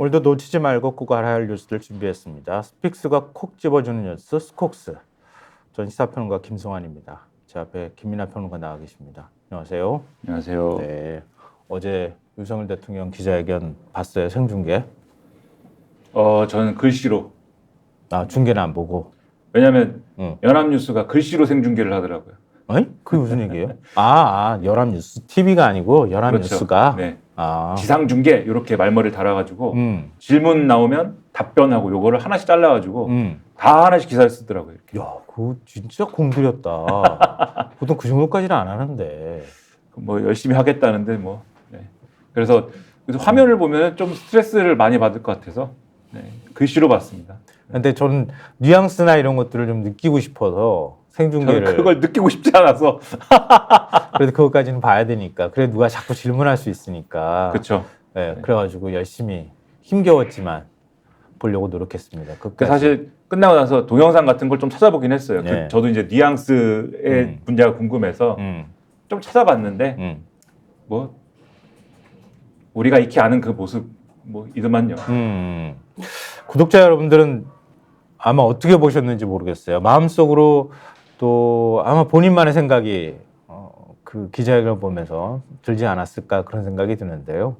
오늘도 놓치지 말고 꼭 알아야 할 뉴스를 준비했습니다. 스픽스가 콕 집어주는 뉴스 스콕스. 전 시사평론가 김성환입니다. 제 앞에 김민하 평론가 나와 계십니다. 안녕하세요. 안녕하세요. 네, 어제 윤석열 대통령 기자회견 봤어요? 생중계? 저는 글씨로. 중계는 안 보고. 왜냐하면 연합뉴스가 글씨로 생중계를 하더라고요. 어이? 그게 무슨 얘기예요? 연합뉴스 TV가 아니고 연합뉴스가. 그렇죠. 네. 아, 지상중계 이렇게 말머리를 달아가지고 질문 나오면 답변하고 요거를 하나씩 잘라가지고 다 하나씩 기사를 쓰더라고요. 이렇게. 야, 그거 진짜 공들였다. 보통 그 정도까지는 안 하는데. 뭐 열심히 하겠다는데 뭐. 네. 그래서 화면을 보면 좀 스트레스를 많이 받을 것 같아서 글씨로 봤습니다. 근데 저는 뉘앙스나 이런 것들을 좀 느끼고 싶어서 생중계를. 저는 그걸 느끼고 싶지 않아서. 그래도 그것까지는 봐야 되니까. 그래 누가 자꾸 질문할 수 있으니까. 그렇죠. 네, 그래가지고 열심히 힘겨웠지만 보려고 노력했습니다. 사실 끝나고 나서 동영상 같은 걸 좀 찾아보긴 했어요. 네. 저도 이제 뉘앙스의 문제가 궁금해서 좀 찾아봤는데 뭐 우리가 익히 아는 그 모습 뭐 이더만요. 구독자 여러분들은 아마 어떻게 보셨는지 모르겠어요. 마음속으로 또 아마 본인만의 생각이 그 기자회견을 보면서 들지 않았을까 그런 생각이 드는데요.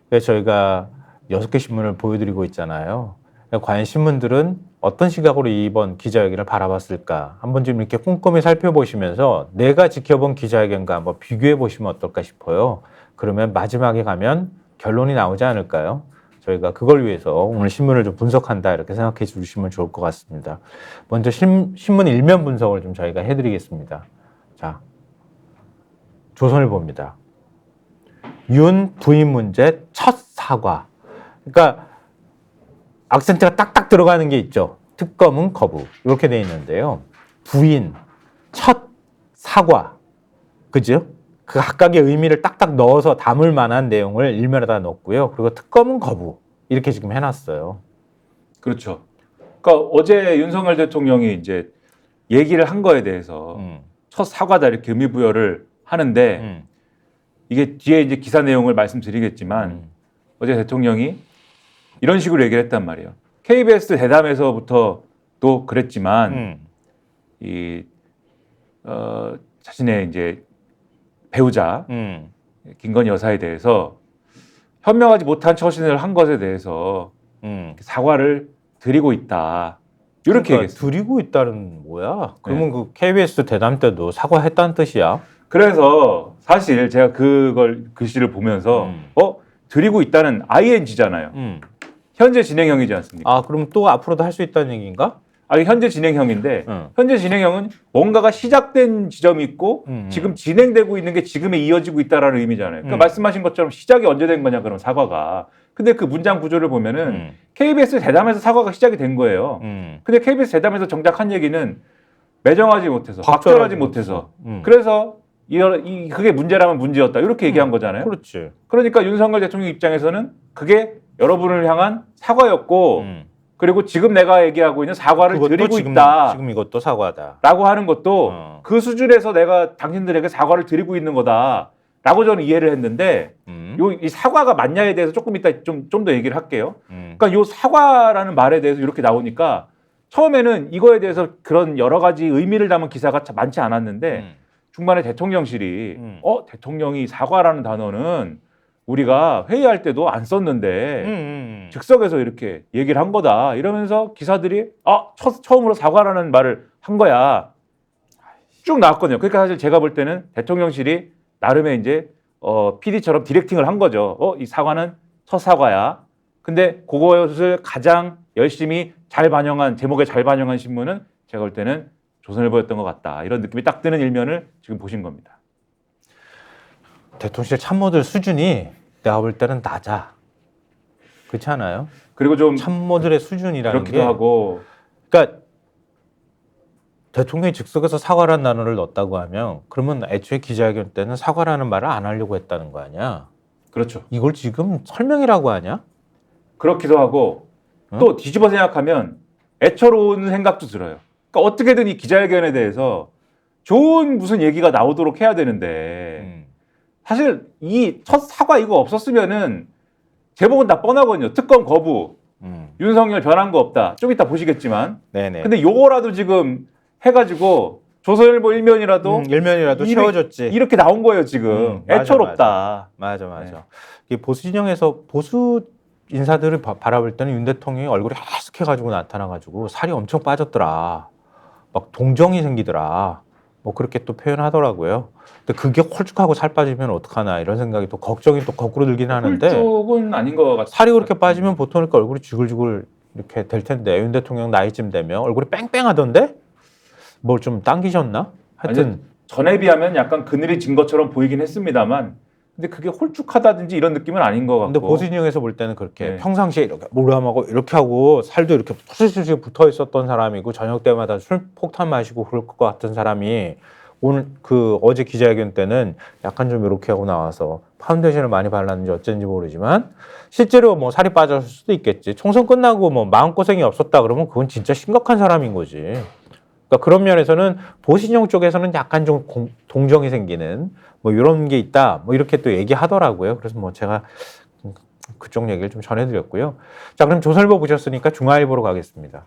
그래서 저희가 6개 신문을 보여드리고 있잖아요. 과연 신문들은 어떤 시각으로 이번 기자회견을 바라봤을까 한번 좀 이렇게 꼼꼼히 살펴보시면서 내가 지켜본 기자회견과 한번 비교해 보시면 어떨까 싶어요. 그러면 마지막에 가면 결론이 나오지 않을까요? 저희가 그걸 위해서 오늘 신문을 좀 분석한다 이렇게 생각해 주시면 좋을 것 같습니다. 먼저 신문 일면 분석을 좀 저희가 해드리겠습니다. 자, 조선일보입니다. 윤 부인 문제 첫 사과. 그러니까 악센트가 딱딱 들어가는 게 있죠. 특검은 거부 이렇게 돼 있는데요. 부인 첫 사과, 그죠? 그 각각의 의미를 딱딱 넣어서 담을 만한 내용을 일면에다 넣었고요. 그리고 특검은 거부 이렇게 지금 해놨어요. 그렇죠. 그러니까 어제 윤석열 대통령이 이제 얘기를 한 거에 대해서 첫 사과다 이렇게 의미부여를 하는데 이게 뒤에 이제 기사 내용을 말씀드리겠지만 어제 대통령이 이런 식으로 얘기를 했단 말이에요. KBS 대담에서부터도 그랬지만 자신의 이제 배우자 김건희 여사에 대해서 현명하지 못한 처신을 한 것에 대해서 사과를 드리고 있다. 이렇게 그러니까 얘기했어요. 드리고 있다는 뭐야? 그러면 그 KBS 대담 때도 사과했다는 뜻이야? 그래서 사실 제가 그걸 글씨를 보면서 드리고 있다는 ING잖아요. 현재 진행형이지 않습니까? 그럼 또 앞으로도 할 수 있다는 얘기인가? 현재 진행형인데 현재 진행형은 뭔가가 시작된 지점이 있고 지금 진행되고 있는 게 지금에 이어지고 있다라는 의미잖아요. 그러니까 말씀하신 것처럼 시작이 언제 된 거냐 그럼 사과가. 근데 그 문장 구조를 보면은 KBS 대담에서 사과가 시작이 된 거예요. 근데 KBS 대담에서 정작 한 얘기는 매정하지 못해서 박절하지 못해서 그래서 그게 문제라면 문제였다 이렇게 얘기한 거잖아요. 그렇지. 그러니까 윤석열 대통령 입장에서는 그게 여러분을 향한 사과였고 그리고 지금 내가 얘기하고 있는 사과를 드리고 있다. 지금 이것도 사과다. 라고 하는 것도 그 수준에서 내가 당신들에게 사과를 드리고 있는 거다. 라고 저는 이해를 했는데 이 사과가 맞냐에 대해서 조금 이따 좀 더 얘기를 할게요. 그러니까 이 사과라는 말에 대해서 이렇게 나오니까 처음에는 이거에 대해서 그런 여러 가지 의미를 담은 기사가 많지 않았는데 중간에 대통령실이 대통령이 사과라는 단어는 우리가 회의할 때도 안 썼는데 즉석에서 이렇게 얘기를 한 거다 이러면서 기사들이 처음으로 사과라는 말을 한 거야 쭉 나왔거든요. 그러니까 사실 제가 볼 때는 대통령실이 나름의 이제 PD처럼 디렉팅을 한 거죠. 이 사과는 첫 사과야. 근데 그것을 가장 열심히 잘 반영한 제목에 잘 반영한 신문은 제가 볼 때는 조선일보였던 것 같다. 이런 느낌이 딱 드는 일면을 지금 보신 겁니다. 대통령실 참모들 수준이 내가 볼 때는 낮아. 그렇지 않아요? 그리고 좀 참모들의 수준이라는 그렇기도 게 하고 그러니까 대통령이 즉석에서 사과라는 단어를 넣었다고 하면 그러면 애초에 기자회견 때는 사과라는 말을 안 하려고 했다는 거 아니야? 그렇죠. 이걸 지금 설명이라고 하냐? 그렇기도 하고 또 뒤집어 생각하면 애처로운 생각도 들어요. 그러니까 어떻게든 이 기자회견에 대해서 좋은 무슨 얘기가 나오도록 해야 되는데 사실 이 첫 사과 이거 없었으면은 제목은 다 뻔하거든요. 특검 거부, 윤석열 변한 거 없다. 좀 이따 보시겠지만. 네네. 근데 요거라도 지금 해가지고 조선일보 일면이라도 일면이라도 채워줬지. 이렇게 나온 거예요 지금. 맞아, 애처롭다. 맞아. 네. 이 보수 진영에서 보수 인사들을 바라볼 때는 윤 대통령이 얼굴이 하숙해가지고 나타나가지고 살이 엄청 빠졌더라. 막 동정이 생기더라. 뭐 그렇게 또 표현하더라고요. 근데 그게 홀쭉하고 살 빠지면 어떡하나 이런 생각이 또 걱정이 또 거꾸로 들긴 하는데 홀쭉은 아닌 것 같아요. 살이 그렇게 빠지면 보통 이렇게 얼굴이 지글지글 이렇게 될 텐데 윤 대통령 나이쯤 되면 얼굴이 뺑뺑하던데 뭘 좀 당기셨나? 하여튼 아니, 전에 비하면 약간 그늘이 진 것처럼 보이긴 했습니다만 근데 그게 홀쭉하다든지 이런 느낌은 아닌 것 같고. 근데 보수 진영에서 볼 때는 그렇게 네. 평상시에 이렇게 모람하고 이렇게 하고 살도 이렇게 푸실푸실 붙어 있었던 사람이고 저녁 때마다 술 폭탄 마시고 그럴 것 같은 사람이 오늘 그 어제 기자회견 때는 약간 좀 이렇게 하고 나와서 파운데이션을 많이 발랐는지 어쩐지 모르지만 실제로 뭐 살이 빠졌을 수도 있겠지. 총선 끝나고 뭐 마음고생이 없었다 그러면 그건 진짜 심각한 사람인 거지. 그러니까 그런 면에서는 보수 진영 쪽에서는 약간 좀 동정이 생기는 뭐 이런 게 있다. 뭐 이렇게 또 얘기하더라고요. 그래서 뭐 제가 그쪽 얘기를 좀 전해드렸고요. 자, 그럼 조선일보 보셨으니까 중앙일보로 가겠습니다.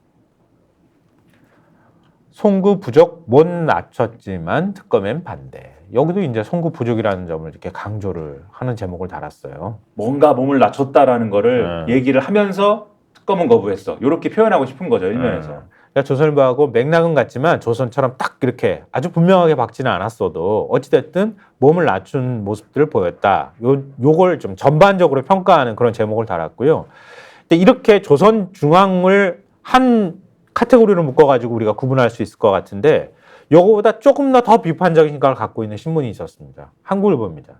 송구 부족 못 낮췄지만 특검엔 반대. 여기도 이제 송구 부족이라는 점을 이렇게 강조를 하는 제목을 달았어요. 뭔가 몸을 낮췄다라는 거를 얘기를 하면서 특검은 거부했어. 이렇게 표현하고 싶은 거죠 일면에서. 그러니까 조선일보하고 맥락은 같지만 조선처럼 딱 이렇게 아주 분명하게 박지는 않았어도 어찌됐든 몸을 낮춘 모습들을 보였다. 요걸 좀 전반적으로 평가하는 그런 제목을 달았고요. 근데 이렇게 조선 중앙을 한 카테고리로 묶어가지고 우리가 구분할 수 있을 것 같은데 요거보다 조금 더 비판적인 생각을 갖고 있는 신문이 있었습니다. 한국일보입니다.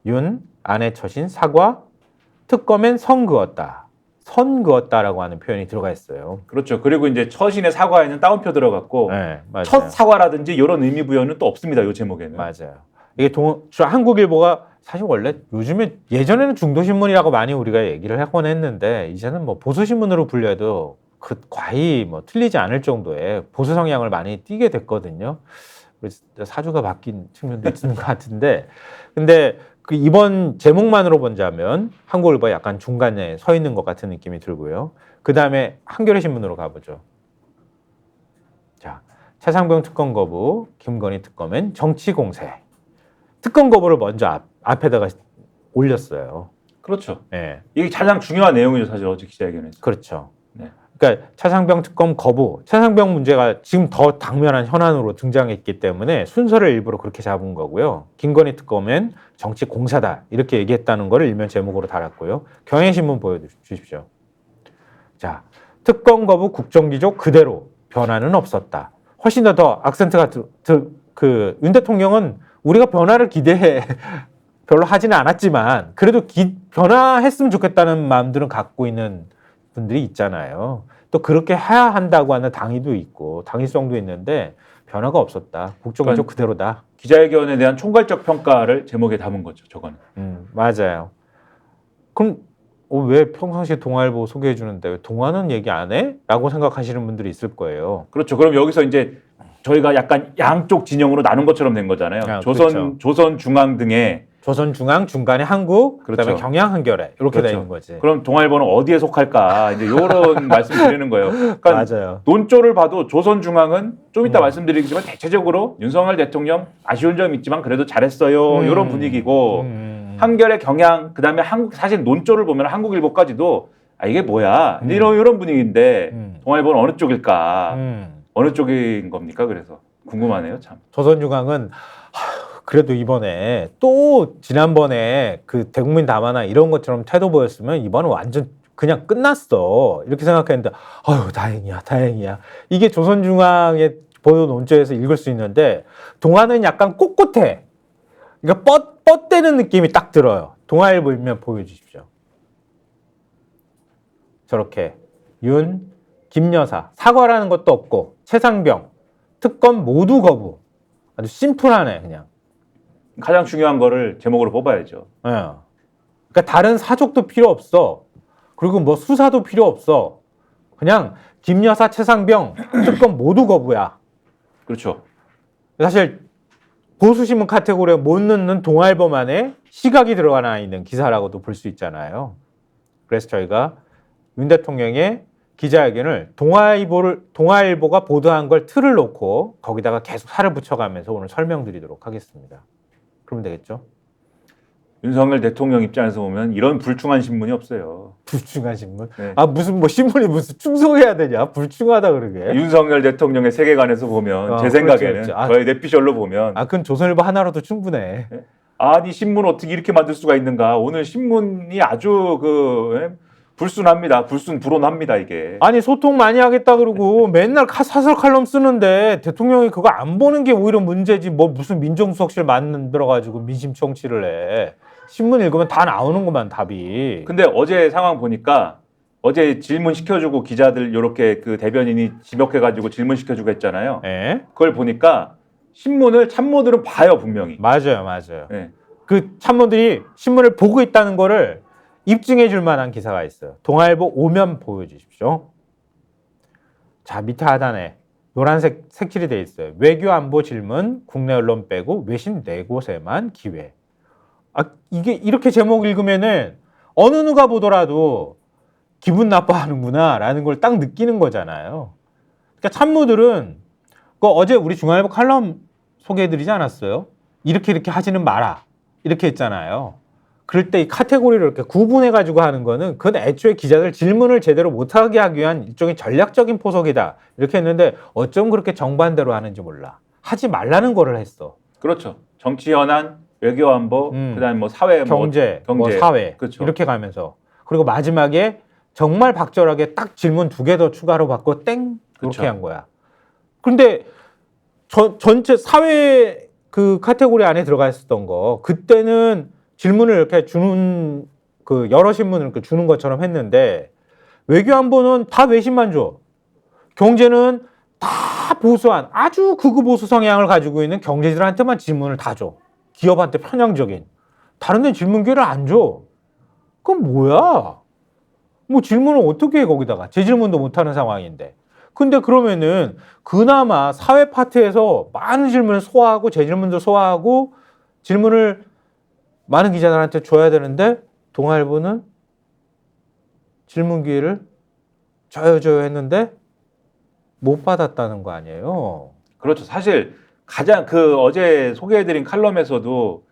윤 아내 처신 사과 특검엔 선 그었다. 선 그었다라고 하는 표현이 들어가 있어요. 그렇죠. 그리고 이제 처신의 사과에는 따옴표 들어갔고 네, 맞아요. 첫 사과라든지 이런 의미 부여는 또 없습니다. 이 제목에는. 맞아요. 이게 한국일보가 사실 원래 요즘에 예전에는 중도신문이라고 많이 우리가 얘기를 하곤 했는데 이제는 뭐 보수신문으로 불려도 그 거의 뭐 틀리지 않을 정도의 보수 성향을 많이 띠게 됐거든요. 그래서 사주가 바뀐 측면도 있는 것 같은데 근데 그 이번 제목만으로 본다면 한국일보 약간 중간에 서 있는 것 같은 느낌이 들고요. 그 다음에 한겨레 신문으로 가보죠. 자, 최상병 특검 거부, 김건희 특검엔 정치 공세. 특검 거부를 먼저 앞에다가 올렸어요. 그렇죠. 예. 이게 가장 중요한 내용이죠, 사실 어제 기자회견에서. 그렇죠. 네. 그러니까 차상병 특검 거부, 차상병 문제가 지금 더 당면한 현안으로 등장했기 때문에 순서를 일부러 그렇게 잡은 거고요. 김건희 특검엔 정치 공사다 이렇게 얘기했다는 거를 일면 제목으로 달았고요. 경향신문 보여주십시오. 자, 특검 거부 국정기조 그대로 변화는 없었다. 훨씬 더 악센트가 그 윤 대통령은 우리가 변화를 기대해 별로 하지는 않았지만 그래도 변화했으면 좋겠다는 마음들은 갖고 있는 분들이 있잖아요. 또 그렇게 해야 한다고 하는 당위도 있고 당위성도 있는데 변화가 없었다. 국정기조 그러니까 그대로다. 기자회견에 대한 총괄적 평가를 제목에 담은 거죠. 저거는. 맞아요. 그럼 왜 평상시에 동아일보 소개해 주는데 왜 동아는 얘기 안 해? 라고 생각하시는 분들이 있을 거예요. 그렇죠. 그럼 여기서 이제 저희가 약간 양쪽 진영으로 나눈 것처럼 된 거잖아요. 그렇죠. 조선중앙 등의 조선중앙, 중간에 한국, 그렇죠. 그다음에 경향, 한겨레 이렇게 그렇죠. 되는 거지. 그럼 동아일보는 어디에 속할까? 이제 이런 말씀 드리는 거예요. 그러니까 맞아요. 논조를 봐도 조선중앙은 좀 이따 말씀드리겠지만 대체적으로 윤석열 대통령 아쉬운 점이 있지만 그래도 잘했어요. 이런 분위기고 한겨레, 경향, 그다음에 한국 사실 논조를 보면 한국일보까지도 이게 뭐야? 이런 분위기인데 동아일보는 어느 쪽일까? 어느 쪽인 겁니까? 그래서 궁금하네요, 참. 조선중앙은 그래도 이번에 또 지난번에 그 대국민 담화나 이런 것처럼 태도 보였으면 이번은 완전 그냥 끝났어 이렇게 생각했는데 아유 다행이야 이게 조선중앙의 보도 논조에서 읽을 수 있는데 동아는 약간 꼿꼿해. 그러니까 뻗대는 느낌이 딱 들어요. 동아일보 일면 보여주십시오. 저렇게 윤, 김여사 사과라는 것도 없고 최상병 특검 모두 거부. 아주 심플하네 그냥. 가장 중요한 거를 제목으로 뽑아야죠. 예. 그러니까 다른 사족도 필요 없어. 그리고 뭐 수사도 필요 없어. 그냥 김여사, 최상병 특검 모두 거부야. 그렇죠. 사실 보수신문 카테고리에 못 넣는 동아일보 안에 시각이 들어가 있는 기사라고도 볼 수 있잖아요. 그래서 저희가 윤 대통령의 기자회견을 동아일보가 보도한 걸 틀을 놓고 거기다가 계속 살을 붙여가면서 오늘 설명드리도록 하겠습니다. 그러면 되겠죠? 윤석열 대통령 입장에서 보면 이런 불충한 신문이 없어요. 불충한 신문? 네. 아 무슨 뭐 신문이 무슨 충성해야 되냐? 불충하다 그러게. 윤석열 대통령의 세계관에서 보면 제 생각에는 그렇지. 아, 저의 내피셜로 보면 아 그건 조선일보 하나로도 충분해. 아니 신문 어떻게 이렇게 만들 수가 있는가. 오늘 신문이 아주 불순합니다. 불온합니다 이게. 아니 소통 많이 하겠다 그러고 맨날 사설 칼럼 쓰는데 대통령이 그거 안 보는 게 오히려 문제지 뭐 무슨 민정수석실 만들어가지고 민심 청취를 해. 신문 읽으면 다 나오는구만 답이. 근데 어제 상황 보니까 어제 질문 시켜주고 기자들 이렇게 그 대변인이 지목해가지고 질문 시켜주고 했잖아요. 예? 그걸 보니까 신문을 참모들은 봐요 분명히. 맞아요. 네. 그 참모들이 신문을 보고 있다는 거를 입증해 줄 만한 기사가 있어요. 동아일보 오면 보여주십시오. 자 밑에 하단에 노란색 색칠이 돼 있어요. 외교 안보 질문 국내 언론 빼고 외신 4곳에만 기회. 아 이게 이렇게 제목 읽으면은 어느 누가 보더라도 기분 나빠하는구나 라는 걸 딱 느끼는 거잖아요. 그러니까 참모들은 그 어제 우리 중앙일보 칼럼 소개해드리지 않았어요? 이렇게 하지는 마라 이렇게 했잖아요. 그럴 때 이 카테고리를 이렇게 구분해가지고 하는 거는 그건 애초에 기자들 질문을 제대로 못하게 하기 위한 일종의 전략적인 포석이다 이렇게 했는데 어쩜 그렇게 정반대로 하는지 몰라. 하지 말라는 거를 했어. 그렇죠. 정치 현안, 외교 안보, 그다음 뭐 사회, 경제, 뭐 사회 그렇죠. 이렇게 가면서 그리고 마지막에 정말 박절하게 딱 질문 2개 더 추가로 받고 땡 그렇죠. 그렇게 한 거야. 그런데 전체 사회 그 카테고리 안에 들어가 있었던 거 그때는 질문을 이렇게 주는 그 여러 신문을 이렇게 주는 것처럼 했는데 외교 안보는 다 외신만 줘. 경제는 다 보수한 아주 극우 보수 성향을 가지고 있는 경제지들한테만 질문을 다 줘. 기업한테 편향적인. 다른 데는 질문 기회를 안 줘. 그건 뭐야? 뭐 질문을 어떻게 해 거기다가. 제 질문도 못하는 상황인데. 근데 그러면은 그나마 사회 파트에서 많은 질문을 소화하고 제 질문도 소화하고 질문을 많은 기자들한테 줘야 되는데 동아일보는 질문 기회를 줘요 했는데 못 받았다는 거 아니에요. 그렇죠. 사실 가장 그 어제 소개해드린 칼럼에서도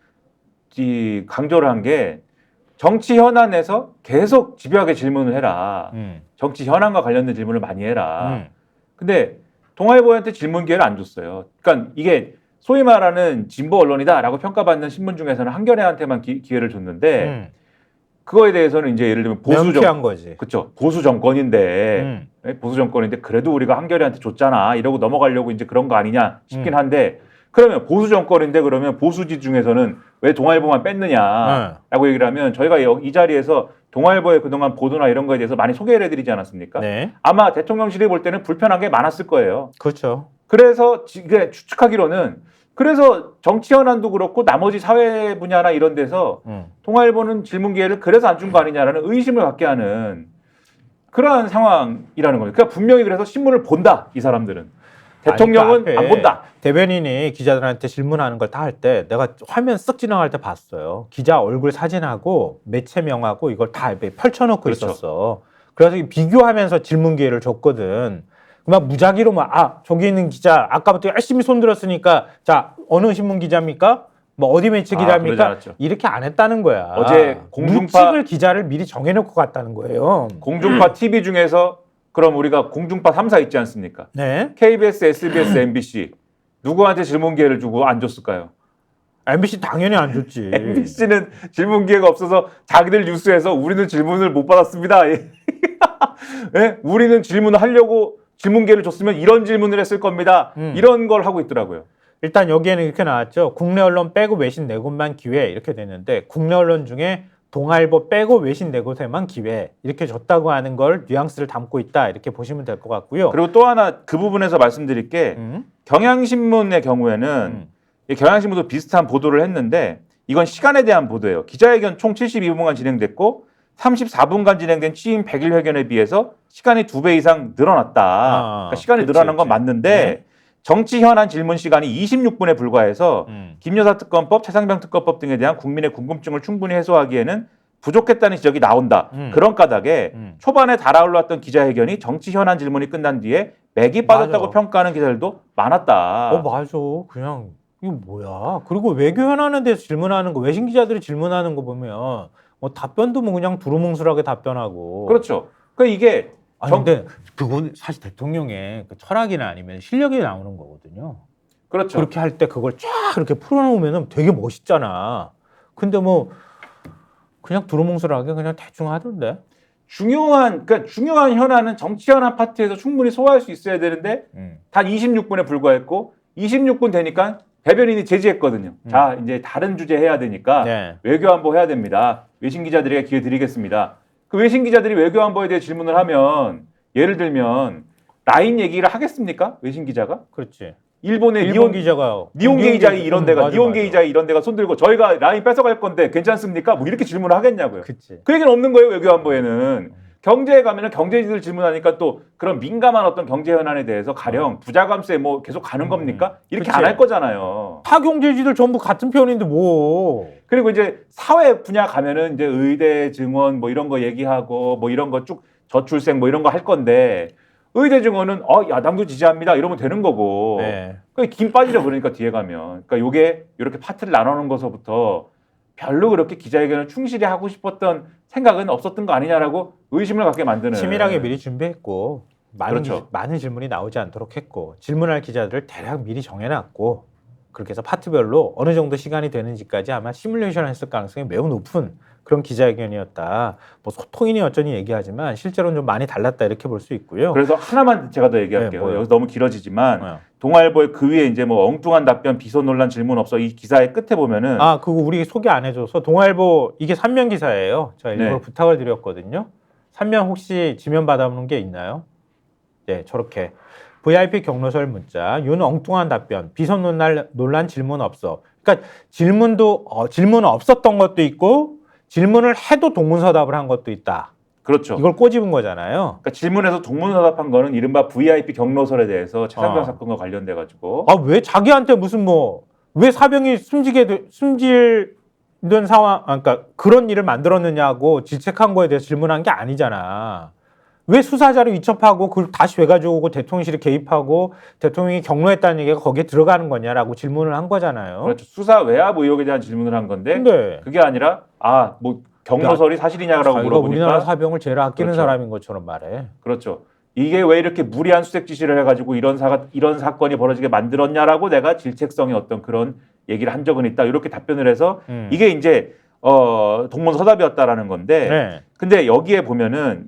이 강조를 한 게 정치 현안에서 계속 집요하게 질문을 해라. 정치 현안과 관련된 질문을 많이 해라. 근데 동아일보한테 질문 기회를 안 줬어요. 그러니까 이게 소위 말하는 진보 언론이다라고 평가받는 신문 중에서는 한겨레한테만 기회를 줬는데 그거에 대해서는 이제 예를 들면 명쾌한 거지. 그렇죠. 보수 정권인데 보수 정권인데 그래도 우리가 한겨레한테 줬잖아 이러고 넘어가려고 이제 그런 거 아니냐 싶긴 한데 그러면 보수 정권인데 그러면 보수지 중에서는 왜 동아일보만 뺐느냐라고 얘기를 하면 저희가 이 자리에서 동아일보의 그동안 보도나 이런 거에 대해서 많이 소개를 해드리지 않았습니까? 네. 아마 대통령실이 볼 때는 불편한 게 많았을 거예요. 그렇죠. 그래서 추측하기로는 그래서 정치 현안도 그렇고 나머지 사회 분야나 이런 데서 동아일보는 질문 기회를 그래서 안 준 거 아니냐라는 의심을 갖게 하는 그러한 상황이라는 거예요. 그러니까 분명히 그래서 신문을 본다 이 사람들은. 대통령은 그러니까 안 본다. 대변인이 기자들한테 질문하는 걸 다 할 때 내가 화면 쓱 지나갈 때 봤어요. 기자 얼굴 사진하고 매체명하고 이걸 다 펼쳐놓고 그렇죠. 있었어. 그래서 비교하면서 질문 기회를 줬거든. 막 무작위로 저기 있는 기자 아까부터 열심히 손들었으니까 자 어느 신문 기자입니까? 뭐 어디 매체 기자입니까? 이렇게 안 했다는 거야. 어제 묵직을 기자를 미리 정해놓고 갔다는 거예요. 공중파 TV 중에서 그럼 우리가 공중파 3사 있지 않습니까? 네. KBS, SBS, MBC 누구한테 질문 기회를 주고 안 줬을까요? MBC 당연히 안 줬지. MBC는 질문 기회가 없어서 자기들 뉴스에서 우리는 질문을 못 받았습니다. 예? 우리는 질문을 하려고 질문 기회를 줬으면 이런 질문을 했을 겁니다. 이런 걸 하고 있더라고요. 일단 여기에는 이렇게 나왔죠. 국내 언론 빼고 외신 4곳만 기회 이렇게 되는데 국내 언론 중에 동아일보 빼고 외신 4곳에만 기회 이렇게 줬다고 하는 걸 뉘앙스를 담고 있다 이렇게 보시면 될 것 같고요. 그리고 또 하나 그 부분에서 말씀드릴 게 경향신문의 경우에는 경향신문도 비슷한 보도를 했는데 이건 시간에 대한 보도예요. 기자회견 총 72분간 진행됐고 34분간 진행된 취임 100일 회견에 비해서 시간이 2배 이상 늘어났다. 그러니까 시간이 늘어난 건 맞는데 정치 현안 질문 시간이 26분에 불과해서 김여사 특검법, 최상병 특검법 등에 대한 국민의 궁금증을 충분히 해소하기에는 부족했다는 지적이 나온다. 그런 까닭에 초반에 달아올랐던 기자회견이 정치 현안 질문이 끝난 뒤에 맥이 빠졌다고 맞아. 평가하는 기자들도 많았다. 맞아. 그냥 이거 뭐야? 그리고 외교 현안에 대해서 질문하는 거, 외신 기자들이 질문하는 거 보면 뭐 답변도 뭐 그냥 두루뭉술하게 답변하고. 그렇죠. 그러니까 이게 아니 근데 그건 사실 대통령의 그 철학이나 아니면 실력이 나오는 거거든요. 그렇죠. 그렇게 할 때 그걸 쫙 이렇게 풀어놓으면 되게 멋있잖아. 근데 뭐 그냥 두루뭉술하게 그냥 대충 하던데. 그러니까 중요한 현안은 정치 현안 파트에서 충분히 소화할 수 있어야 되는데 단 26분에 불과했고 26분 되니까 대변인이 제지했거든요. 자, 이제 다른 주제 해야 되니까 네. 외교안보 해야 됩니다. 외신 기자들에게 기회 드리겠습니다. 그 외신 기자들이 외교안보에 대해 질문을 하면 예를 들면 라인 얘기를 하겠습니까? 외신 기자가? 그렇지. 일본의 일본 기자가 니혼게 이자이 이런 데가 맞아, 니혼게 맞아. 이자이 이런 데가 손들고 저희가 라인 뺏어갈 건데 괜찮습니까? 뭐 이렇게 질문을 하겠냐고요. 그치. 그 얘기는 없는 거예요. 외교안보에는. 경제에 가면은 경제지들 질문하니까 또 그런 민감한 어떤 경제 현안에 대해서 가령 부자 감세 뭐 계속 가는 겁니까? 이렇게 그치. 안 할 거잖아요. 타 경제지들 전부 같은 편인데 뭐. 그리고 이제 사회 분야 가면은 이제 의대 증원 뭐 이런 거 얘기하고 뭐 이런 거 쭉 저출생 뭐 이런 거 할 건데 의대 증원은 야당도 지지합니다 이러면 되는 거고. 네. 김 빠지죠. 그러니까 뒤에 가면. 그러니까 요게 이렇게 파트를 나누는 것서부터 별로 그렇게 기자회견을 충실히 하고 싶었던 생각은 없었던 거 아니냐라고 의심을 갖게 만드는. 치밀하게 미리 준비했고 그렇죠. 많은 질문이 나오지 않도록 했고 질문할 기자들을 대략 미리 정해놨고 그렇게 해서 파트별로 어느 정도 시간이 되는지까지 아마 시뮬레이션을 했을 가능성이 매우 높은 그런 기자회견이었다. 뭐 소통인이 어쩌니 얘기하지만 실제로는 좀 많이 달랐다 이렇게 볼 수 있고요. 그래서 하나만 제가 더 얘기할게요. 네, 뭐요? 여기서 너무 길어지지만 뭐요? 동아일보의 그 위에 이제 뭐 엉뚱한 답변, 비선 논란 질문 없어 이 기사의 끝에 보면은 그거 우리 소개 안 해줘서 동아일보 이게 3면 기사예요. 제가 일부러 네. 부탁을 드렸거든요. 3면 혹시 지면 받아오는 게 있나요? 네, 저렇게 VIP 경로설 문자, 윤 엉뚱한 답변, 비선 논란 질문 없어. 그러니까 질문 없었던 것도 있고 질문을 해도 동문서답을 한 것도 있다. 그렇죠. 이걸 꼬집은 거잖아요. 그러니까 질문에서 동문서답한 거는 이른바 VIP 경로설에 대해서 최상병 사건과 관련돼 가지고 왜 자기한테 무슨 왜 사병이 숨지던 상황, 그러니까 그런 일을 만들었느냐고 질책한 거에 대해서 질문한 게 아니잖아. 왜 수사자료 이첩하고 그걸 다시 왜 가져오고 대통령실에 개입하고 대통령이 경로했다는 얘기가 거기에 들어가는 거냐라고 질문을 한 거잖아요. 그렇죠. 수사 외압 의혹에 대한 질문을 한 건데 근데 그게 아니라 뭐 경로설이 사실이냐라고 자기가 물어보니까 우리나라 사병을 제일 아끼는 그렇죠. 사람인 것처럼 말해. 그렇죠. 이게 왜 이렇게 무리한 수색 지시를 해가지고 이런 사건이 벌어지게 만들었냐라고 내가 질책성의 어떤 그런 얘기를 한 적은 있다. 이렇게 답변을 해서 이게 이제 동문서답이었다라는 건데 네. 근데 여기에 보면은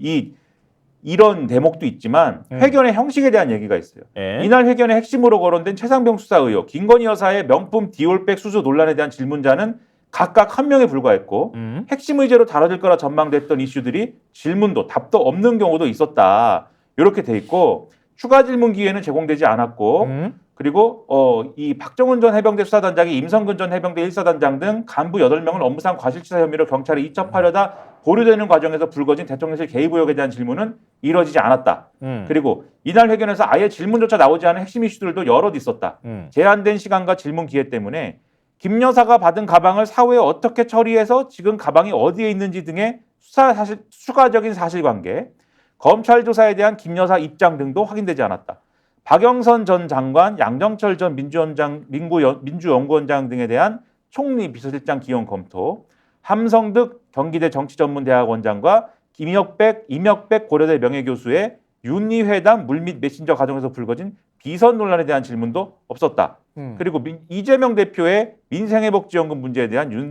이런 대목도 있지만 회견의 형식에 대한 얘기가 있어요. 네. 이날 회견의 핵심으로 거론된 최상병 수사 의혹, 김건희 여사의 명품 디올백 수수 논란에 대한 질문자는 각각 한 명에 불과했고 핵심 의제로 다뤄질 거라 전망됐던 이슈들이 질문도 답도 없는 경우도 있었다. 이렇게 돼 있고 추가 질문 기회는 제공되지 않았고 그리고 이 박정훈 전 해병대 수사단장이 임성근 전 해병대 1사단장 등 간부 8명을 업무상 과실치사 혐의로 경찰에 이첩하려다 보류되는 과정에서 불거진 대통령실 개입 의혹에 대한 질문은 이뤄지지 않았다. 그리고 이날 회견에서 아예 질문조차 나오지 않은 핵심 이슈들도 여럿 있었다. 제한된 시간과 질문 기회 때문에 김 여사가 받은 가방을 사후에 어떻게 처리해서 지금 가방이 어디에 있는지 등의 추가적인 사실관계, 검찰 조사에 대한 김 여사 입장 등도 확인되지 않았다. 박영선 전 장관, 양정철 전 민주연구원장 등에 대한 총리 비서실장 기용 검토, 함성득 경기대 정치전문대학원장과 임혁백 고려대 명예교수의 윤리회담 물밑 메신저 과정에서 불거진 비선 논란에 대한 질문도 없었다. 그리고 이재명 대표의 민생회복지원금 문제에 대한 윤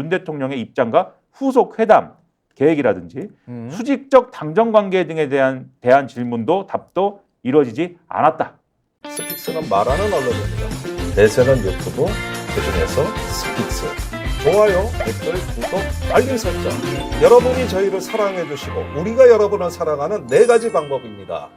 대통령의 입장과 후속 회담 계획이라든지 수직적 당정 관계 등에 대한 질문도 답도 이루어지지 않았다. 스픽스는 말하는 언론입니다. 대세는 유튜브, 그중에서 스픽스. 좋아요, 댓글, 구독, 알림 설정. 여러분이 저희를 사랑해 주시고 우리가 여러분을 사랑하는 4가지 방법입니다.